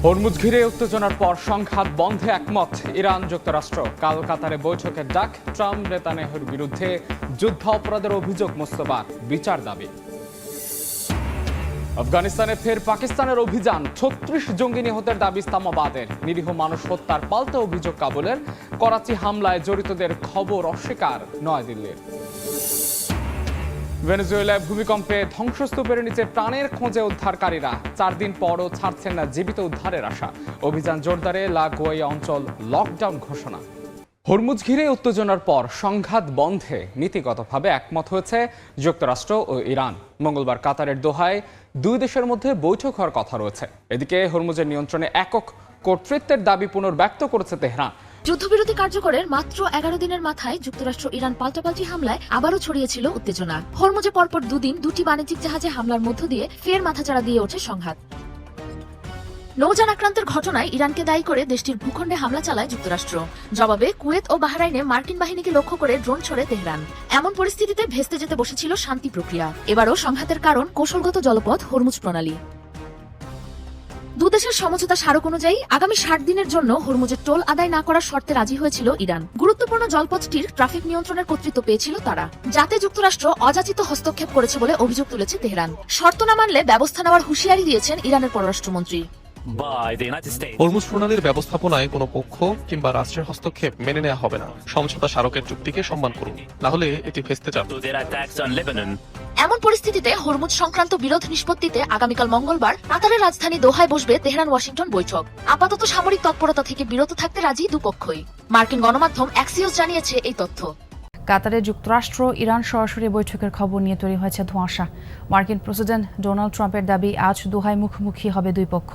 Hormuz ঘিরে উত্তেজনার পর সংঘাত বন্ধে একমত ইরান যুক্তরাষ্ট্র। কাল কাতারে বৈঠকের ডাক। ট্রাম্প নেতানিয়াহুর বিরুদ্ধে যুদ্ধ অপরাধের অভিযোগ মোস্তফার বিচার দাবি। আফগানিস্তানে ফের পাকিস্তানের অভিযান। ৩৬ জঙ্গি নিহতের দাবি ইসলামাবাদের। নিরীহ মানুষ হত্যার পাল্টা অভিযোগ কাবুলের। করাচি হামলায় জড়িতদের খবর অস্বীকার নয়াদিল্লির। ভেনেজুয়েলায় ভূমিকম্পে ধ্বংসস্তূপের নিচে প্রাণের খোঁজে উদ্ধারকারীরা। ৪ দিন পরও ছাড়ছেন না জীবিত উদ্ধারের আশা। অভিযান জোরদারে লা গুয়াইয়া অঞ্চল লকডাউন ঘোষণা। হরমুজ ঘিরে উত্তেজনার পর সংঘাত বন্ধে নীতিগতভাবে একমত হয়েছে যুক্তরাষ্ট্র ও ইরান। মঙ্গলবার কাতারের দোহায় দুই দেশের মধ্যে বৈঠক হওয়ার কথা রয়েছে। এদিকে হরমুজের নিয়ন্ত্রণে একক কর্তৃত্বের দাবি পুনর্ব্যক্ত করেছে তেহরান। যুদ্ধবিরতি কার্যকরের মাত্র ১১ দিনের মাথায় যুক্তরাষ্ট্র ইরান পাল্টাপাল্টি হামলায় আবারও ছড়িয়েছিল উত্তেজনা। হরমুজে পরপর দুদিন দুটি বাণিজ্যিক জাহাজে হামলার মধ্য দিয়ে ফের মাথাচাড়া দিয়ে ওঠে সংঘাত। নৌযান আক্রান্তের ঘটনায় ইরানকে দায়ী করে দেশটির ভূখণ্ডে হামলা চালায় যুক্তরাষ্ট্র। জবাবে কুয়েত ও বাহরাইনে মার্কিন বাহিনীকে লক্ষ্য করে ড্রোন ছড়ে তেহরান। এমন পরিস্থিতিতে ভেস্তে যেতে বসেছিল শান্তি প্রক্রিয়া। এবারও সংঘাতের কারণ কৌশলগত জলপথ হরমুজ প্রণালী। দুদেশের সমঝোতা স্মারক অনুযায়ী আগামী ৬০ দিনের জন্য হরমুজের টোল আদায় না করার শর্তে রাজি হয়েছিল ইরান। গুরুত্বপূর্ণ জলপথটির ট্রাফিক নিয়ন্ত্রণের কর্তৃত্ব পেয়েছিল তারা, যাতে যুক্তরাষ্ট্র অযাচিত হস্তক্ষেপ করেছে বলে অভিযোগ তুলেছে তেহরান। শর্ত না মানলে ব্যবস্থা নেওয়ার হুঁশিয়ারি দিয়েছেন ইরানের পররাষ্ট্রমন্ত্রী। হরমুজ প্রণালীর ব্যবস্থাপনায় কোনো পক্ষ কিংবা রাষ্ট্রের হস্তক্ষেপ মেনে নেওয়া হবে না। সমঝোতা স্মারকের চুক্তিকে সম্মান করুন, না হলে এটি ভেস্তে যাবে। এমন পরিস্থিতিতে হরমুজ সংক্রান্ত বিরোধ নিষ্পত্তিতে আগামীকাল মঙ্গলবার কাতারের রাজধানী দোহায় বসবে তেহরান ওয়াশিংটন বৈঠক। আপাতত সামরিক তৎপরতা থেকে বিরত থাকতে রাজি দুপক্ষই। মার্কিন গণমাধ্যম অ্যাক্সিওস জানিয়েছে এই তথ্য। কাতারে যুক্তরাষ্ট্র ইরান সরাসরি বৈঠকের খবর নিয়ে তৈরি হয়েছে ধোঁয়াশা। মার্কিন প্রেসিডেন্ট ডোনাল্ড ট্রাম্পের দাবি আজ দোহায় মুখোমুখি হবে দুই পক্ষ।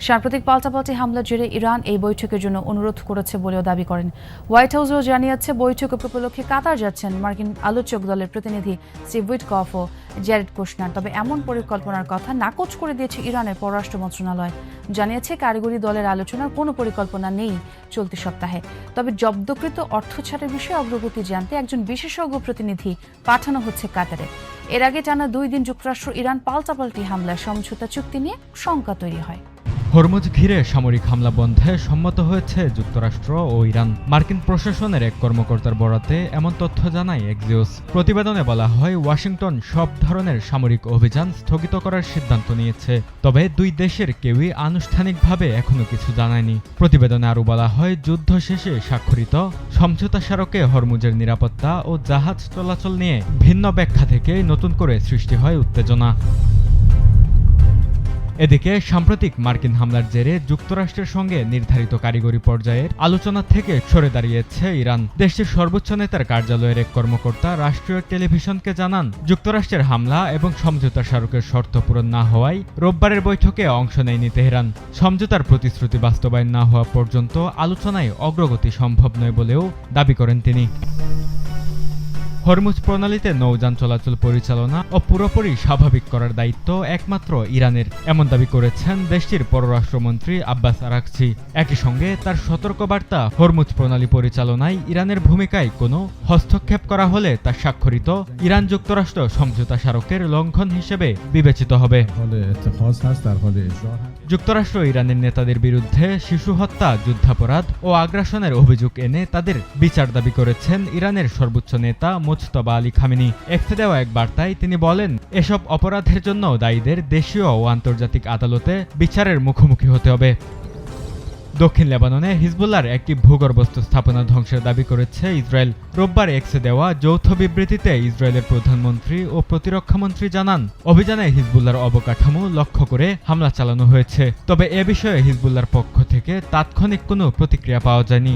সাম্প্রতিক পাল্টাপাল্টি হামলার জেরে ইরান এই বৈঠকের জন্য অনুরোধ করেছে বলেও দাবি করেন। হোয়াইট হাউসও জানিয়েছে বৈঠক উপলক্ষে কাতার যাচ্ছেন মার্কিন আলোচক দলের প্রতিনিধি স্টিভ উইটকফ ও জ্যারেড কুশনার। তবে এমন পরিকল্পনার কথা নাকচ করে দিয়েছে ইরানের পররাষ্ট্র মন্ত্রণালয়। জানিয়েছে কারিগরি দলের আলোচনার কোনো পরিকল্পনা নেই চলতি সপ্তাহে। তবে জব্দকৃত অর্থ ছাড়ের বিষয়ে অগ্রগতি জানতে একজন বিশেষজ্ঞ প্রতিনিধি পাঠানো হচ্ছে কাতারে। এর আগে টানা 2 দিন যুক্তরাষ্ট্র ইরান পাল্টাপাল্টি হামলায় সমঝোতা চুক্তি নিয়ে শঙ্কা তৈরি হয়। হরমুজ ঘিরে সামরিক হামলা বন্ধে সম্মত হয়েছে যুক্তরাষ্ট্র ও ইরান। মার্কিন প্রশাসনের এক কর্মকর্তার বরাতে এমন তথ্য জানায় এক্সিওস। প্রতিবেদনে বলা হয় ওয়াশিংটন সব ধরনের সামরিক অভিযান স্থগিত করার সিদ্ধান্ত নিয়েছে। তবে দুই দেশের কেউই আনুষ্ঠানিকভাবে এখনো কিছু জানায়নি। প্রতিবেদনে আরও বলা হয় যুদ্ধ শেষে স্বাক্ষরিত সমঝোতা স্মারকে হরমুজের নিরাপত্তা ও জাহাজ চলাচল নিয়ে ভিন্ন ব্যাখ্যা থেকে নতুন করে সৃষ্টি হয় উত্তেজনা। এদিকে সাম্প্রতিক মার্কিন হামলার জেরে যুক্তরাষ্ট্রের সঙ্গে নির্ধারিত কারিগরি পর্যায়ের আলোচনা থেকে সরে দাঁড়িয়েছে ইরান। দেশটির সর্বোচ্চ নেতার কার্যালয়ের এক কর্মকর্তা রাষ্ট্রীয় টেলিভিশনকে জানান যুক্তরাষ্ট্রের হামলা এবং সমঝোতা স্মারকের শর্ত পূরণ না হওয়ায় রোববারের বৈঠকে অংশ নেয়নি তেহরান। সমঝোতার প্রতিশ্রুতি বাস্তবায়ন না হওয়া পর্যন্ত আলোচনায় অগ্রগতি সম্ভব নয় বলেও দাবি করেন তিনি। হরমুজ প্রণালীতে নৌযান চলাচল পরিচালনা ও পুরোপুরি স্বাভাবিক করার দায়িত্ব একমাত্র ইরানের, এমন দাবি করেছেন দেশটির পররাষ্ট্রমন্ত্রী আব্বাস আরাকচি। একই সঙ্গে তার সতর্কবার্তা হরমুজ প্রণালী পরিচালনায় ইরানের ভূমিকায় কোনো হস্তক্ষেপ করা হলে তা স্বাক্ষরিত ইরান যুক্তরাষ্ট্র সমঝোতা স্মারকের লঙ্ঘন হিসেবে বিবেচিত হবে। যুক্তরাষ্ট্র ইরানের নেতাদের বিরুদ্ধে শিশু হত্যা, যুদ্ধাপরাধ ও আগ্রাসনের অভিযোগ এনে তাদের বিচার দাবি করেছেন ইরানের সর্বোচ্চ নেতা মুজতবা আলী খামেনি। এক্সে দেওয়া এক বার্তায় তিনি বলেন এসব অপরাধের জন্য দায়ীদের দেশীয় ও আন্তর্জাতিক আদালতে বিচারের মুখোমুখি হতে হবে। দক্ষিণ লেবাননে হিজবুল্লাহর একটি ভূগর্ভস্থ স্থাপনা ধ্বংসের দাবি করেছে ইসরায়েল। রোববার এক্সে দেওয়া যৌথ বিবৃতিতে ইসরায়েলের প্রধানমন্ত্রী ও প্রতিরক্ষামন্ত্রী জানান অভিযানে হিজবুল্লাহর অবকাঠামো লক্ষ্য করে হামলা চালানো হয়েছে। তবে এ বিষয়ে হিজবুল্লাহর পক্ষ থেকে তাৎক্ষণিক কোনো প্রতিক্রিয়া পাওয়া যায়নি।